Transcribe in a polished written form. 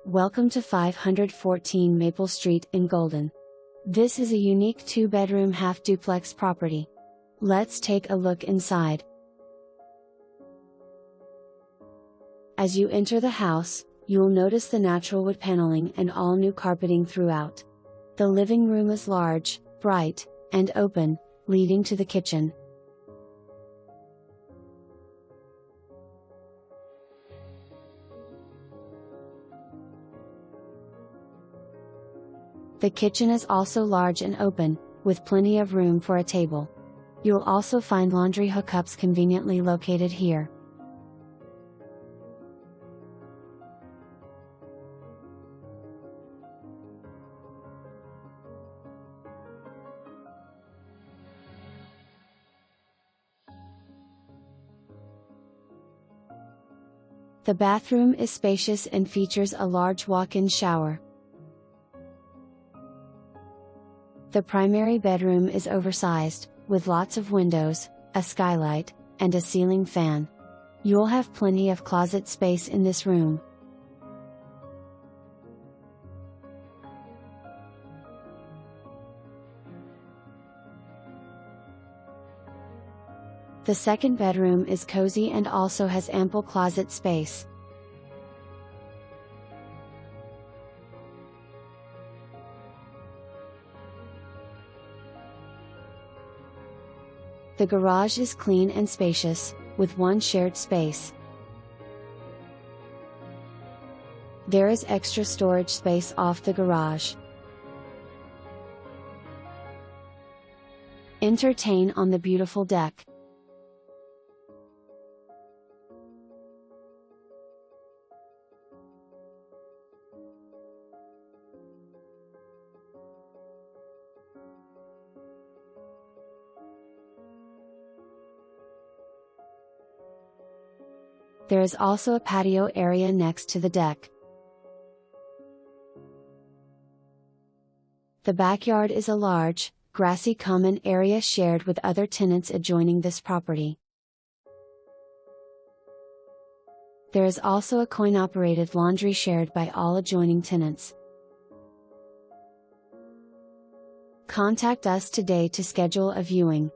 Welcome to 514 Maple Street in Golden. This is a unique 2-bedroom half-duplex property. Let's take a look inside. As you enter the house, you'll notice the natural wood paneling and all-new carpeting throughout. The living room is large, bright, and open, leading to the kitchen. The kitchen is also large and open, with plenty of room for a table. You'll also find laundry hookups conveniently located here. The bathroom is spacious and features a large walk-in shower. The primary bedroom is oversized, with lots of windows, a skylight, and a ceiling fan. You'll have plenty of closet space in this room. The second bedroom is cozy and also has ample closet space. The garage is clean and spacious, with one shared space. There is extra storage space off the garage. Entertain on the beautiful deck. There is also a patio area next to the deck. The backyard is a large, grassy common area shared with other tenants adjoining this property. There is also a coin-operated laundry shared by all adjoining tenants. Contact us today to schedule a viewing.